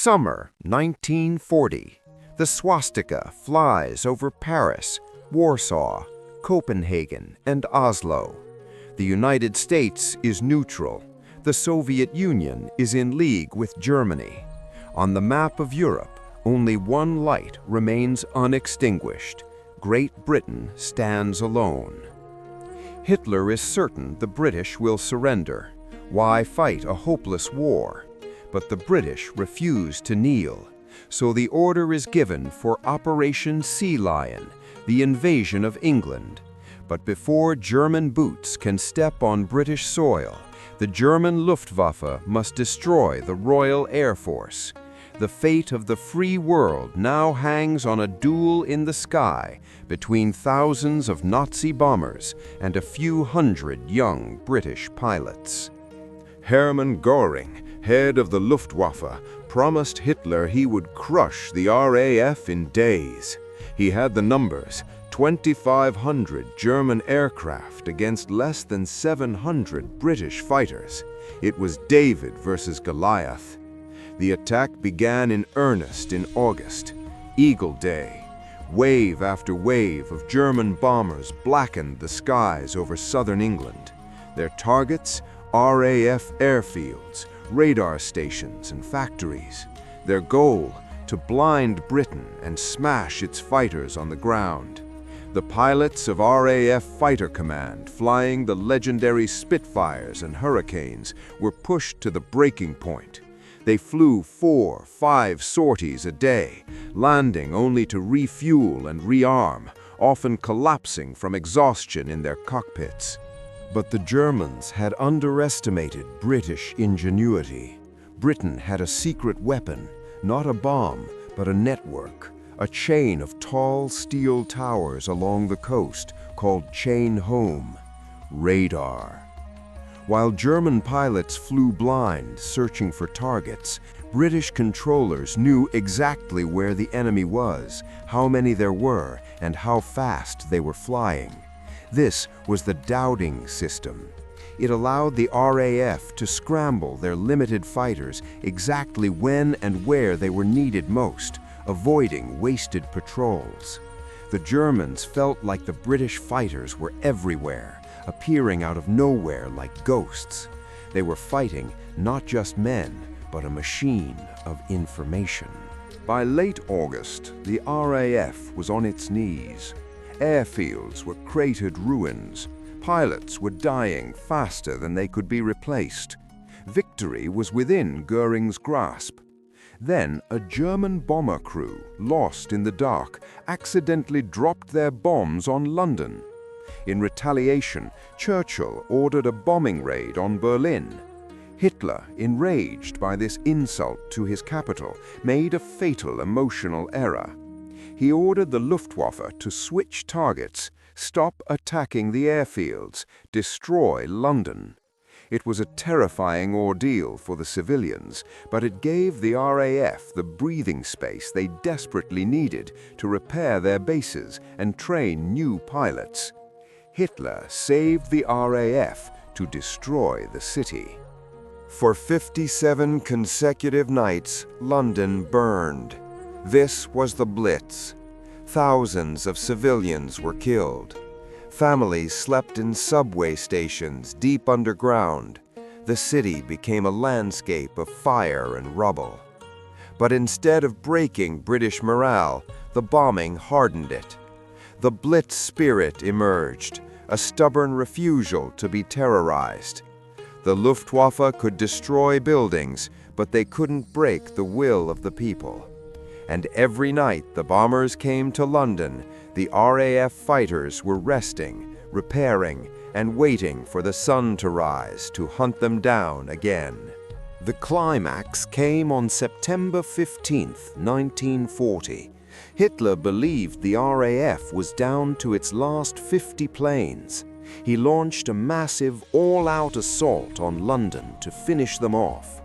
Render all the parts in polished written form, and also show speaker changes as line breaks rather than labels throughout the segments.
Summer 1940. The swastika flies over Paris, Warsaw, Copenhagen, and Oslo. The United States is neutral. The Soviet Union is in league with Germany. On the map of Europe, only one light remains unextinguished. Great Britain stands alone. Hitler is certain the British will surrender. Why fight a hopeless war? But the British refuse to kneel. So the order is given for Operation Sea Lion, the invasion of England. But before German boots can step on British soil, the German Luftwaffe must destroy the Royal Air Force. The fate of the free world now hangs on a duel in the sky between thousands of Nazi bombers and a few hundred young British pilots.
Hermann Göring, head of the Luftwaffe, promised Hitler he would crush the RAF in days. He had the numbers: 2,500 German aircraft against less than 700 British fighters. It was David versus Goliath. The attack began in earnest in August. Eagle Day. Wave after wave of German bombers blackened the skies over southern England. Their targets: RAF airfields, radar stations, and factories. Their goal: to blind Britain and smash its fighters on the ground. The pilots of RAF Fighter Command, flying the legendary Spitfires and Hurricanes, were pushed to the breaking point. They flew 4-5 sorties a day, landing only to refuel and rearm, often collapsing from exhaustion in their cockpits. But the Germans had underestimated British ingenuity. Britain had a secret weapon, not a bomb, but a network, a chain of tall steel towers along the coast called Chain Home: radar. While German pilots flew blind, searching for targets, British controllers knew exactly where the enemy was, how many there were, and how fast they were flying. This was the Dowding system. It allowed the RAF to scramble their limited fighters exactly when and where they were needed most, avoiding wasted patrols. The Germans felt like the British fighters were everywhere, appearing out of nowhere like ghosts. They were fighting not just men, but a machine of information. By late August, the RAF was on its knees. Airfields were cratered ruins. Pilots were dying faster than they could be replaced. Victory was within Göring's grasp. Then a German bomber crew, lost in the dark, accidentally dropped their bombs on London. In retaliation, Churchill ordered a bombing raid on Berlin. Hitler, enraged by this insult to his capital, made a fatal emotional error. He ordered the Luftwaffe to switch targets, stop attacking the airfields, destroy London. It was a terrifying ordeal for the civilians, but it gave the RAF the breathing space they desperately needed to repair their bases and train new pilots. Hitler saved the RAF to destroy the city. For 57 consecutive nights, London burned. This was the Blitz. Thousands of civilians were killed. Families slept in subway stations deep underground. The city became a landscape of fire and rubble. But instead of breaking British morale, the bombing hardened it. The Blitz spirit emerged, a stubborn refusal to be terrorized. The Luftwaffe could destroy buildings, but they couldn't break the will of the people. And every night the bombers came to London, the RAF fighters were resting, repairing, and waiting for the sun to rise to hunt them down again. The climax came on September 15, 1940. Hitler believed the RAF was down to its last 50 planes. He launched a massive, all-out assault on London to finish them off.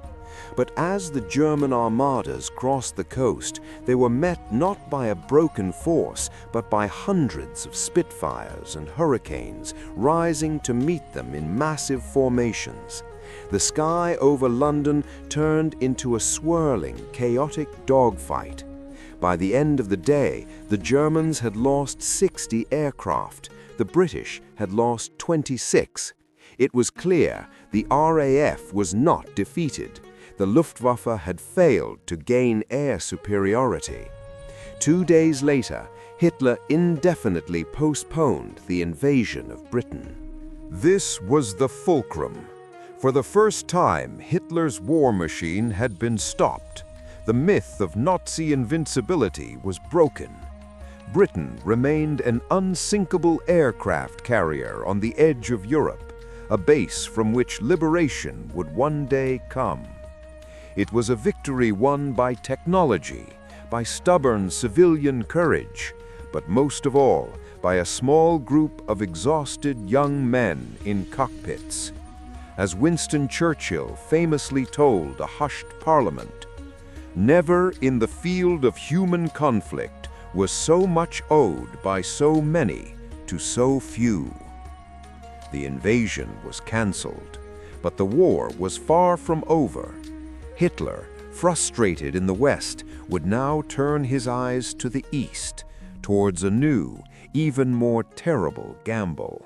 But as the German armadas crossed the coast, they were met not by a broken force, but by hundreds of Spitfires and Hurricanes rising to meet them in massive formations. The sky over London turned into a swirling, chaotic dogfight. By the end of the day, the Germans had lost 60 aircraft. The British had lost 26. It was clear the RAF was not defeated. The Luftwaffe had failed to gain air superiority. 2 days later, Hitler indefinitely postponed the invasion of Britain.
This was the fulcrum. For the first time, Hitler's war machine had been stopped. The myth of Nazi invincibility was broken. Britain remained an unsinkable aircraft carrier on the edge of Europe, a base from which liberation would one day come. It was a victory won by technology, by stubborn civilian courage, but most of all, by a small group of exhausted young men in cockpits. As Winston Churchill famously told a hushed parliament, "Never in the field of human conflict was so much owed by so many to so few." The invasion was cancelled, but the war was far from over. Hitler, frustrated in the West, would now turn his eyes to the East, towards a new, even more terrible gamble.